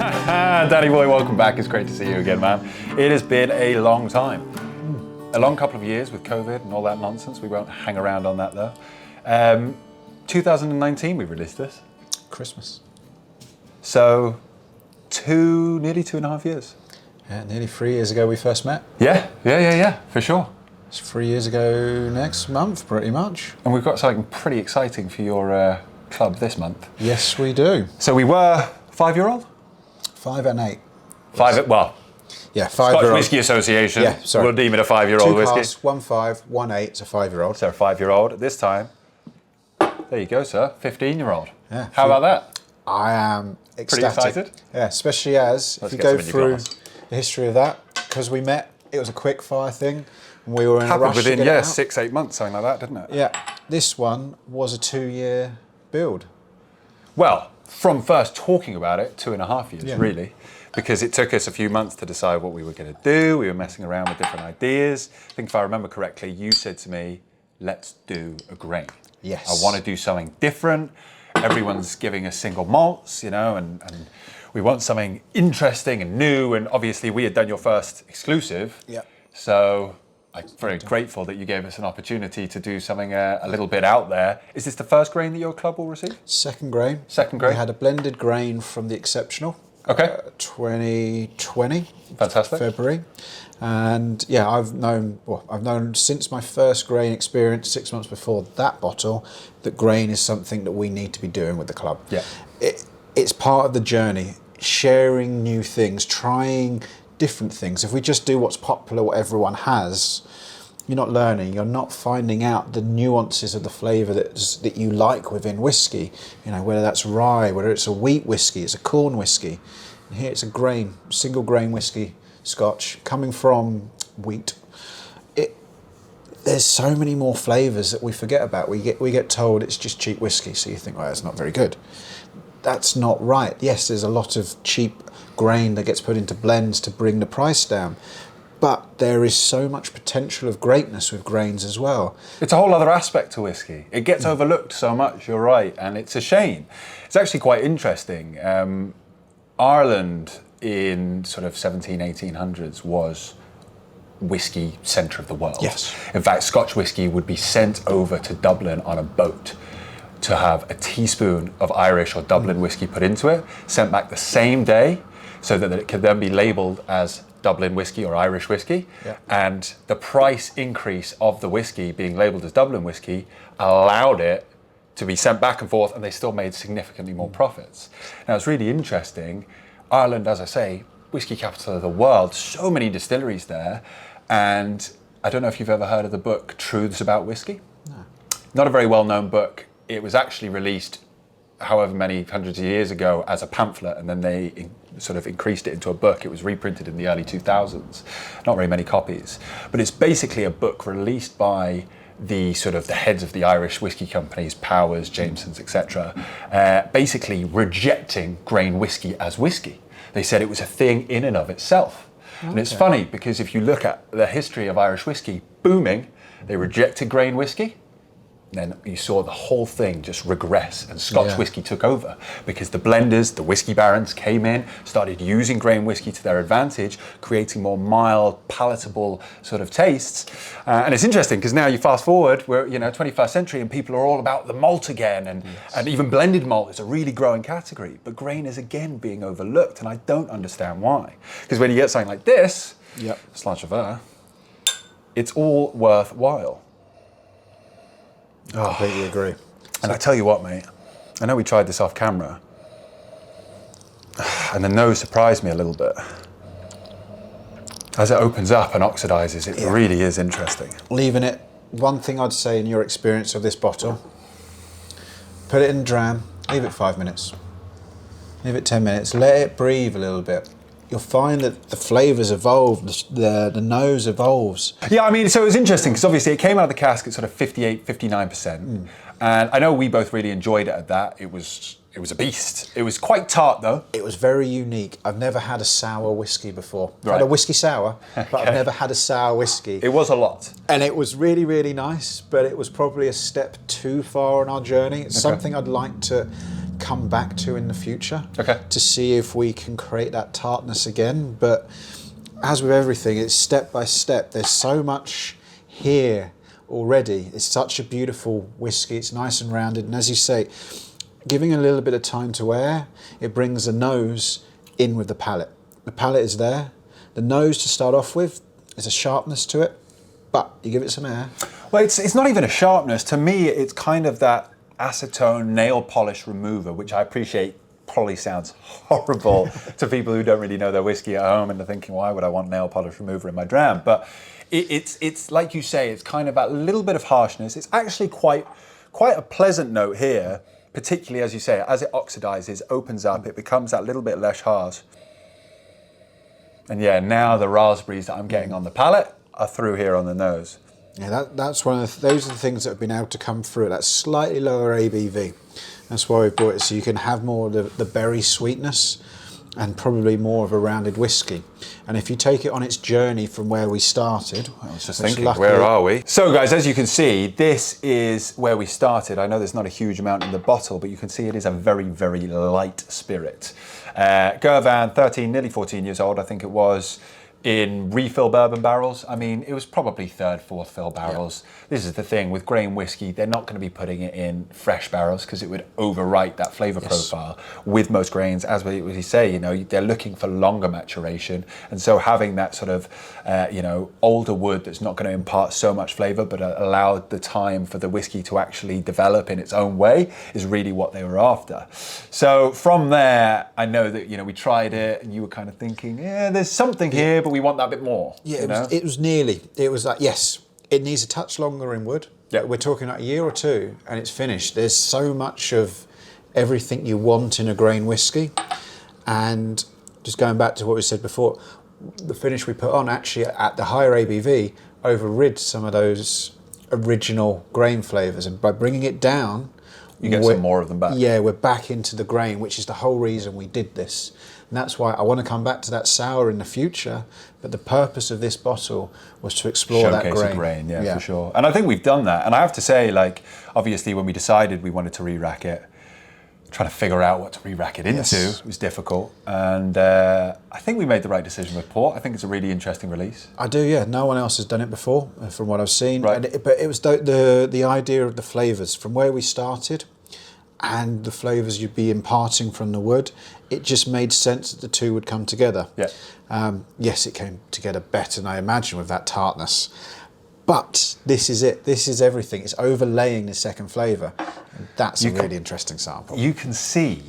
Danny boy, welcome back. It's great to see you again, man. It has been a long time. A long couple of years with COVID and all that nonsense. We won't hang around on that though. 2019 we released this. Christmas. So nearly 2.5 years. Yeah, nearly 3 years ago we first met. Yeah, for sure. It's 3 years ago next month, pretty much. And we've got something pretty exciting for your club this month. Yes, we do. So we were 5-year-old? 5 and 8. Yeah, 5-year-old. Scotch Whisky Association. Yeah, sorry. We'll deem it a 5-year-old Two whiskey. casks, 1 5, 1 8. It's a 5-year-old. So a 5-year-old. At this time, there you go, sir. 15-year-old. Yeah. How about that? I am ecstatic. Pretty excited? Yeah, especially as Let's if you get go some in your through glass. the history of that, because we met, it was a quick fire thing. And we were in a Happened rush within, to get it out. 6-8 months, something like that, didn't it? Yeah, this one was a 2-year build. Well, from first talking about it, 2.5 years, Yeah. really, because it took us a few months to decide what we were going to do. We were messing around with different ideas. I think if I remember correctly, you said to me, let's do a grain. Yes. I want to do something different. Everyone's giving us single malts, and we want something interesting and new. And obviously we had done your first exclusive. Yeah. So I'm very grateful that you gave us an opportunity to do something a little bit out there. Is this the first grain that your club will receive? Second grain. Second grain. We had a blended grain from the Exceptional. Okay. 2020. Fantastic. February. And yeah, I've known since my first grain experience 6 months before that bottle that grain is something that we need to be doing with the club. Yeah. It's part of the journey, sharing new things, trying different things. If we just do what's popular, what everyone has, you're not learning, you're not finding out the nuances of the flavour that you like within whiskey. Whether that's rye, whether it's a wheat whiskey, it's a corn whiskey. And here it's a grain, single grain whiskey, Scotch, coming from wheat. There's so many more flavours that we forget about. We get told it's just cheap whiskey, so you think, well, it's not very good. That's not right. Yes, there's a lot of cheap grain that gets put into blends to bring the price down. But there is so much potential of greatness with grains as well. It's a whole other aspect to whiskey. It gets overlooked so much, you're right, and it's a shame. It's actually quite interesting. Ireland in sort of 1800s was whiskey centre of the world. Yes. In fact, Scotch whiskey would be sent over to Dublin on a boat to have a teaspoon of Irish or Dublin whiskey put into it, sent back the same day, so that it could then be labelled as Dublin whiskey or Irish whiskey. Yeah. And the price increase of the whiskey being labelled as Dublin whiskey allowed it to be sent back and forth, and they still made significantly more profits. Now, it's really interesting. Ireland, as I say, whiskey capital of the world, so many distilleries there. And I don't know if you've ever heard of the book Truths About Whiskey. No. Not a very well-known book. It was actually released however many hundreds of years ago as a pamphlet, and then they sort of increased it into a book. It was reprinted in the early 2000s. Not very many copies. But it's basically a book released by the heads of the Irish whiskey companies, Powers, Jamesons, etc., basically rejecting grain whiskey as whiskey. They said it was a thing in and of itself. Okay. And it's funny because if you look at the history of Irish whiskey booming, they rejected grain whiskey. Then you saw the whole thing just regress, and Scotch whiskey took over because the blenders, the Whisky Barons came in, started using grain whiskey to their advantage, creating more mild, palatable sort of tastes. And it's interesting because now you fast forward, we're 21st century, and people are all about the malt again, and even blended malt is a really growing category. But grain is again being overlooked, and I don't understand why. Because when you get something like this, Slanch of Air, it's all worthwhile. I completely agree. And I tell you what, mate, I know we tried this off camera, and the nose surprised me a little bit. As it opens up and oxidizes, it really is interesting. Leaving it, one thing I'd say in your experience of this bottle, put it in dram, leave it 5 minutes, leave it 10 minutes, let it breathe a little bit. You'll find that the flavours evolve, the nose evolves. Yeah, I mean, so it was interesting because obviously it came out of the cask at sort of 58, 59%. And I know we both really enjoyed it at that. It was a beast. It was quite tart though. It was very unique. I've never had a sour whiskey before. I've Right. had a whiskey sour, but Okay. I've never had a sour whiskey. It was a lot. And it was really, really nice, but it was probably a step too far on our journey. It's something I'd like to come back to in the future. Okay. To see if we can create that tartness again. But as with everything, it's step by step. There's so much here already. It's such a beautiful whiskey. It's nice and rounded. And as you say, giving a little bit of time to air, it brings the nose in with the palate. The palate is there. The nose, to start off with, is a sharpness to it, but you give it some air. Well, it's not even a sharpness. To me, it's kind of that acetone nail polish remover, which I appreciate probably sounds horrible to people who don't really know their whiskey at home and they're thinking, why would I want nail polish remover in my dram? But it's like you say, it's kind of a little bit of harshness. It's actually quite a pleasant note here, particularly as you say, as it oxidizes, opens up, it becomes that little bit less harsh. And yeah, now the raspberries that I'm getting on the palate are through here on the nose. Yeah, that's one of those are the things that have been able to come through. That slightly lower ABV. That's why we brought it, so you can have more of the berry sweetness and probably more of a rounded whiskey. And if you take it on its journey from where we started, I was just thinking, where are we? So guys, as you can see, this is where we started. I know there's not a huge amount in the bottle, but you can see it is a very, very light spirit. Girvan, 13, nearly 14 years old, I think it was, in refill bourbon barrels. I mean, it was probably third, fourth fill barrels. Yeah. This is the thing with grain whiskey, they're not going to be putting it in fresh barrels because it would overwrite that flavor profile with most grains. As we say, you know, they're looking for longer maturation. And so having that sort of, you know, older wood that's not going to impart so much flavor, but allow the time for the whiskey to actually develop in its own way is really what they were after. So from there, I know that, you know, we tried it and you were kind of thinking, yeah, there's something here, but we want that bit more. Yeah, it was nearly. It was like, yes, it needs a touch longer in wood. Yeah. We're talking like a year or two and it's finished. There's so much of everything you want in a grain whiskey. And just going back to what we said before, the finish we put on actually at the higher ABV overrid some of those original grain flavours. And by bringing it down, you get some more of them back. Yeah, we're back into the grain, which is the whole reason we did this. And that's why I want to come back to that sour in the future. But the purpose of this bottle was to explore that grain. Showcase the grain, yeah, for sure. And I think we've done that. And I have to say, like, obviously when we decided we wanted to re-rack it, trying to figure out what to re-rack it into was difficult. And I think we made the right decision with port. I think it's a really interesting release. I do, yeah. No one else has done it before, from what I've seen. Right. But it was the idea of the flavours from where we started and the flavours you'd be imparting from the wood. It just made sense that the two would come together. Yeah. Yes, it came together better than I imagined with that tartness. But this is it. This is everything. It's overlaying the second flavour. And that's a really interesting sample. You can see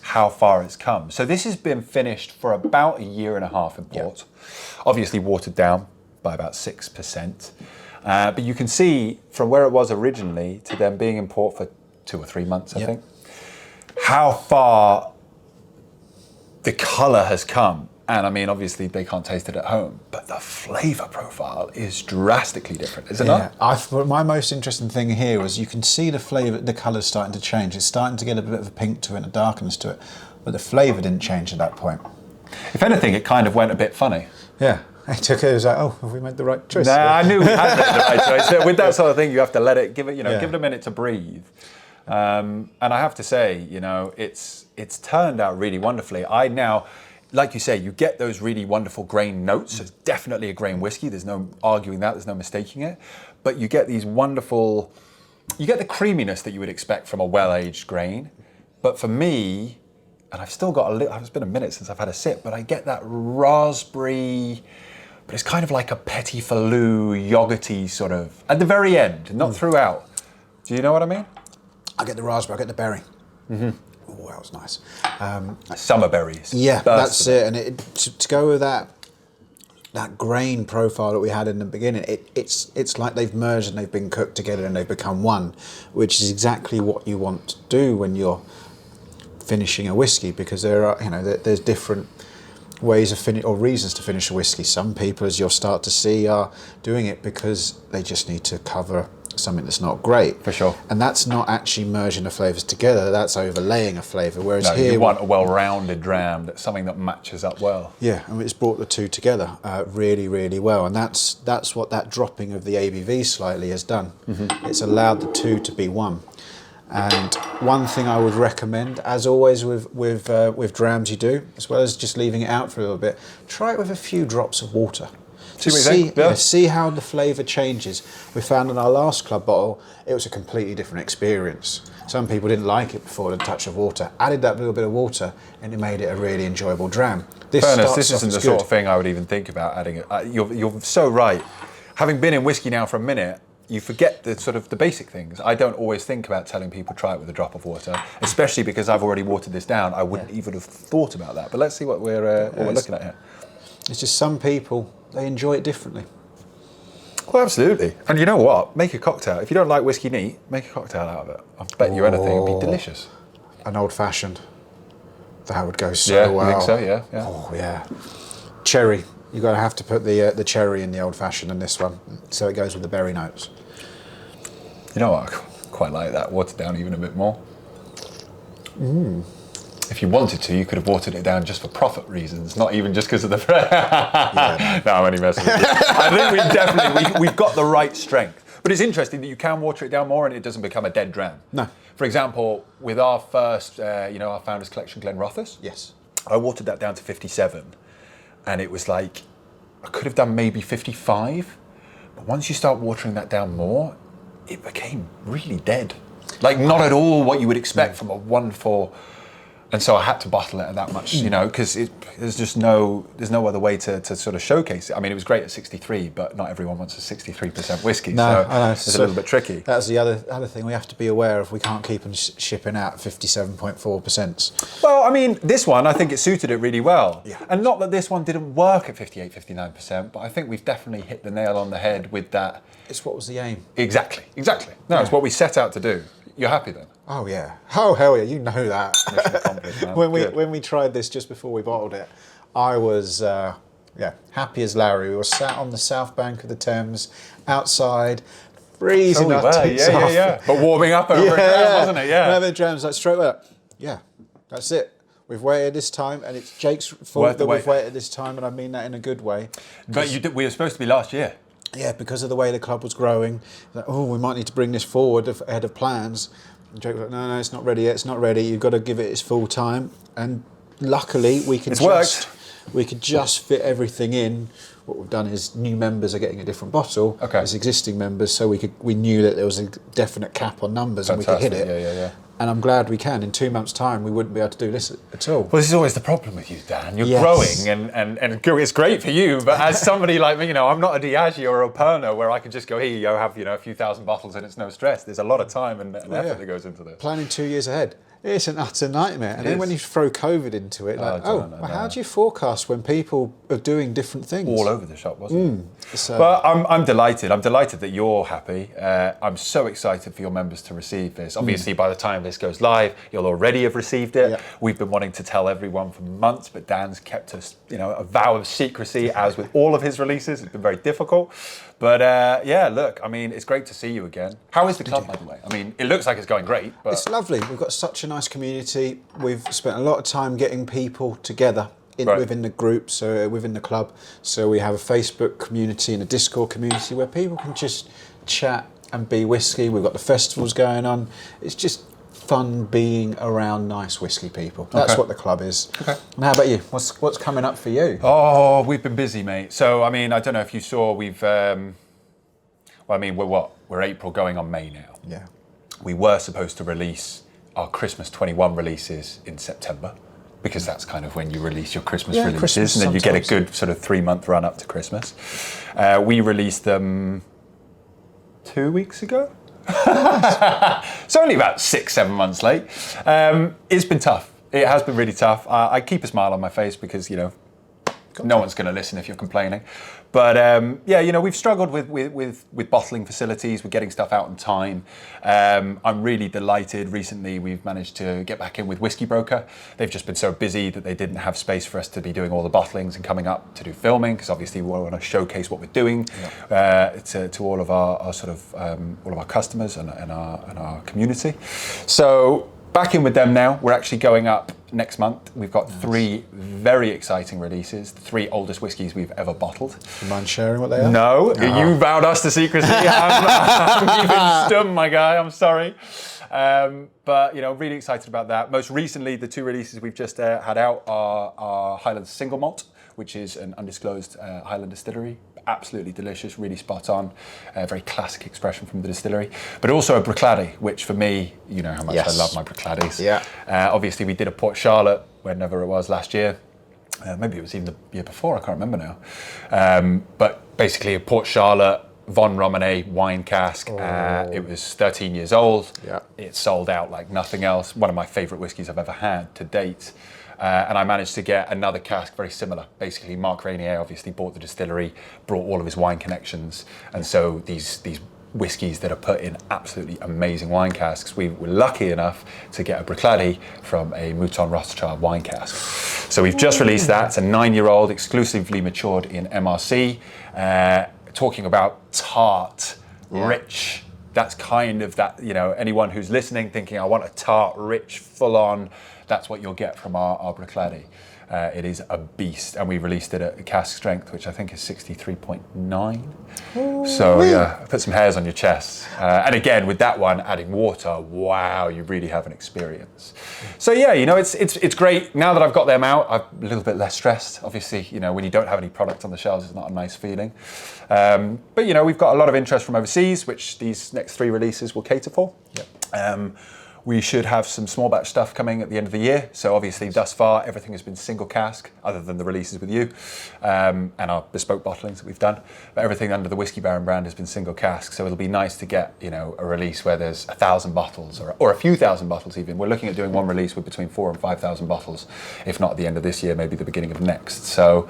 how far it's come. So this has been finished for about a year and a half in port. Yeah. Obviously watered down by about 6%. But you can see from where it was originally to them being in port for 2 or 3 months, I think, how far the colour has come. And I mean, obviously they can't taste it at home, but the flavour profile is drastically different, isn't it? My most interesting thing here was you can see the flavour, the colour's starting to change. It's starting to get a bit of a pink to it and a darkness to it, but the flavour didn't change at that point. If anything, it kind of went a bit funny. Yeah. It was like, oh, have we made the right choice? Nah, I knew we had made the right choice. With that sort of thing, you have to let it, give it a minute to breathe. And I have to say, you know, it's turned out really wonderfully. I now, like you say, you get those really wonderful grain notes. It's definitely a grain whiskey. There's no arguing that. There's no mistaking it. But you get these wonderful, you get the creaminess that you would expect from a well-aged grain. But for me, and I've still got a little, it's been a minute since I've had a sip, but I get that raspberry, but it's kind of like a petit falou, yogurty sort of, at the very end, not throughout. Do you know what I mean? I get the raspberry, I get the berry. Mm-hmm. Oh, that was nice. Summer berries. Yeah, that's it. And to go with that grain profile that we had in the beginning, it's like they've merged and they've been cooked together and they've become one, which is exactly what you want to do when you're finishing a whiskey, because there are, you know, there's different ways of or reasons to finish a whiskey. Some people, as you'll start to see, are doing it because they just need to cover something that's not great. For sure. And that's not actually merging the flavours together, that's overlaying a flavour. Whereas here you want a well-rounded dram, that's something that matches up well. Yeah, and it's brought the two together really, really well. And that's what that dropping of the ABV slightly has done. Mm-hmm. It's allowed the two to be one. And one thing I would recommend, as always with drams you do, as well as just leaving it out for a little bit, try it with a few drops of water. See what you think? Yeah, see how the flavour changes. We found in our last club bottle, it was a completely different experience. Some people didn't like it before the touch of water. Added that little bit of water, and it made it a really enjoyable dram. This isn't the sort of thing I would even think about adding it. You're so right. Having been in whiskey now for a minute, you forget the sort of the basic things. I don't always think about telling people try it with a drop of water, especially because I've already watered this down. I wouldn't even have thought about that. But let's see what we're looking at here. It's just some people, they enjoy it differently. Well, absolutely. And you know what? Make a cocktail. If you don't like whiskey neat, make a cocktail out of it. I bet you anything, it'd be delicious. An old-fashioned. That would go so well. Yeah, you think so? Yeah. Oh, yeah. Cherry. You're going to have to put the cherry in the old-fashioned in this one, so it goes with the berry notes. You know what? I quite like that. Watered down even a bit more. If you wanted to, you could have watered it down just for profit reasons, not even just because of the... No, I'm only messing with you. I think we've got the right strength. But it's interesting that you can water it down more and it doesn't become a dead dram. No. For example, with our first, our Founders Collection Glenrothes, yes, I watered that down to 57. And it was like, I could have done maybe 55. But once you start watering that down more, it became really dead. Like not at all what you would expect from a 1-4. And so I had to bottle it at that much, because there's no other way to sort of showcase it. I mean, it was great at 63, but not everyone wants a 63% whiskey, so I know. It's a little bit tricky. That's the other thing we have to be aware of. We can't keep them shipping out 57.4%. Well, I mean, this one, I think it suited it really well. Yeah. And not that this one didn't work at 58, 59%, but I think we've definitely hit the nail on the head with that. It's what was the aim. Exactly. No, It's what we set out to do. You're happy then? Oh yeah. Oh hell yeah, you know that. Mission accomplished, man. when we tried this just before we bottled it, I was happy as Larry. We were sat on the south bank of the Thames, outside, freezing our tits off. Yeah. But warming up over a dram, wasn't it? Yeah. And the dram's like straight away. Yeah, that's it. We've waited this time, and it's Jake's fault that we've waited this time, and I mean that in a good way. But we were supposed to be last year. Yeah, because of the way the club was growing, like, we might need to bring this forward ahead of plans. And Jake was like, no, it's not ready yet. It's not ready. You've got to give it its full time. And luckily, we could just fit everything in. What we've done is new members are getting a different bottle as existing members, so we knew that there was a definite cap on numbers. Fantastic. And we could hit it. Yeah. And I'm glad we can. In 2 months' time, we wouldn't be able to do this at all. Well, this is always the problem with you, Dan. You're growing, and it's great for you. But as somebody like me, I'm not a Diageo or a Pernod where I can just go, here you go, have a few thousand bottles, and it's no stress. There's a lot of time and effort that goes into this. Planning 2 years ahead. It's an utter nightmare. And then when you throw COVID into it, how do you forecast when people are doing different things? All over the shop, wasn't it? But I'm delighted. I'm delighted that you're happy. I'm so excited for your members to receive this. Obviously, by the time this goes live, you'll already have received it. Yeah. We've been wanting to tell everyone for months, but Dan's kept us, a vow of secrecy, as with all of his releases. It's been very difficult. But look, it's great to see you again. How is the club, by the way? It looks like it's going great. But it's lovely. We've got such a nice community. We've spent a lot of time getting people together within the group, so within the club. So we have a Facebook community and a Discord community where people can just chat and be whiskey. We've got the festivals going on. It's just fun being around nice whiskey people. That's what the club is. Okay. And how about you? What's coming up for you? Oh, we've been busy, mate. So, I don't know if you saw, we've, we're April going on May now. Yeah. We were supposed to release our Christmas 21 releases in September, because that's kind of when you release your Christmas releases, Christmas, and then you get a good sort of 3-month run up to Christmas. We released them 2 weeks ago. It's only about 6-7 months late. It's been tough. It has been really tough. I keep a smile on my face because, no one's going to listen if you're complaining. But we've struggled with bottling facilities, with getting stuff out on time. I'm really delighted. Recently, we've managed to get back in with Whisky Broker. They've just been so busy that they didn't have space for us to be doing all the bottlings and coming up to do filming, because obviously we want to showcase what we're doing to all of our sort of all of our customers and our community. So back in with them now. We're actually going up next month. We've got 3 very exciting releases, the 3 oldest whiskies we've ever bottled. Do you mind sharing what they are? No, you vowed us to secrecy. I'm even stum, my guy, I'm sorry. But really excited about that. Most recently, the 2 releases we've just had out are Highland Single Malt, which is an undisclosed Highland distillery. Absolutely delicious, really spot on. Very classic expression from the distillery. But also a Bruichladdich, which for me, you know how much I love my Bruichladdich. Yeah. Obviously, we did a Port Charlotte, whenever it was last year. Maybe it was even the year before, I can't remember now. But basically a Port Charlotte Von Romanet wine cask. It was 13 years old. Yeah. It sold out like nothing else. One of my favourite whiskies I've ever had to date. And I managed to get another cask very similar. Basically, Mark Rainier obviously bought the distillery, brought all of his wine connections. And so these whiskies that are put in absolutely amazing wine casks. We were lucky enough to get a Bruichladdich from a Mouton Rothschild wine cask. So we've just released that. It's a 9-year-old, exclusively matured in MRC. Talking about tart, rich. That's kind of that, anyone who's listening thinking, I want a tart, rich, full on, that's what you'll get from our Bruichladdich. It is a beast, and we released it at cask strength, which I think is 63.9. So yeah, put some hairs on your chest. And again, with that one, adding water, wow, you really have an experience. So yeah, it's great. Now that I've got them out, I'm a little bit less stressed. Obviously, when you don't have any product on the shelves, it's not a nice feeling. But we've got a lot of interest from overseas, which these next 3 releases will cater for. Yep. We should have some small batch stuff coming at the end of the year. So obviously thus far, everything has been single cask, other than the releases with you, and our bespoke bottlings that we've done. But everything under the Whisky Baron brand has been single cask. So it'll be nice to get, a release where there's 1,000 bottles or a few thousand bottles even. We're looking at doing one release with between 4,000 and 5,000 bottles, if not at the end of this year, maybe the beginning of next. So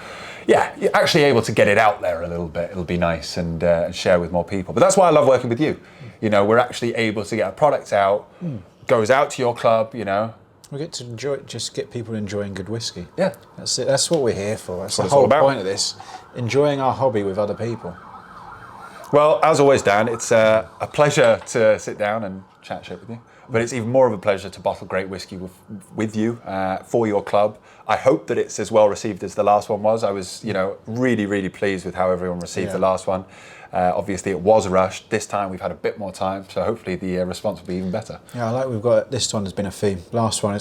yeah, you're actually able to get it out there a little bit. It'll be nice and share with more people. But that's why I love working with you. We're actually able to get a product out, goes out to your club, We get to enjoy it, just get people enjoying good whiskey. Yeah. That's it. That's what we're here for. That's what the it's all whole about. point of this. Enjoying our hobby with other people. Well, as always, Dan, it's a pleasure to sit down and chat shit with you. But it's even more of a pleasure to bottle great whiskey with you for your club. I hope that it's as well received as the last one was. I was, really, really pleased with how everyone received the last one. Obviously, it was rushed. This time, we've had a bit more time, so hopefully the response will be even better. Yeah, I like we've got this one has been a theme. Last one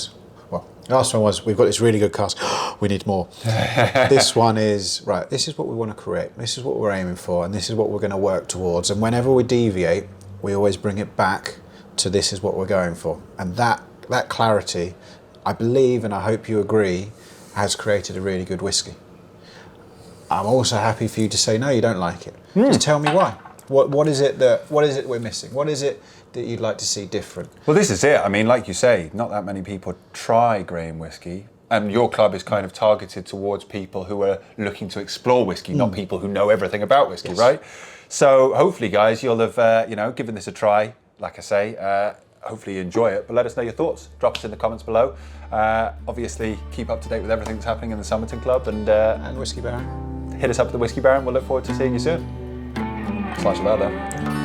was we've got this really good cask. We need more. This one is right. This is what we want to create. This is what we're aiming for, and this is what we're going to work towards. And whenever we deviate, we always bring it back to this is what we're going for. And that clarity, I believe, and I hope you agree, has created a really good whiskey. I'm also happy for you to say no, you don't like it. Just tell me why. What is it we're missing? What is it that you'd like to see different? Well, this is it. I mean, like you say, not that many people try grain whiskey, and your club is kind of targeted towards people who are looking to explore whiskey, not people who know everything about whiskey, right? So hopefully, guys, you'll have given this a try. Like I say, hopefully you enjoy it. But let us know your thoughts. Drop us in the comments below. Obviously, keep up to date with everything that's happening in the Summerton Club, and Whisky Baron. Hit us up at the Whisky Baron. We'll look forward to seeing you soon. Slice of that there.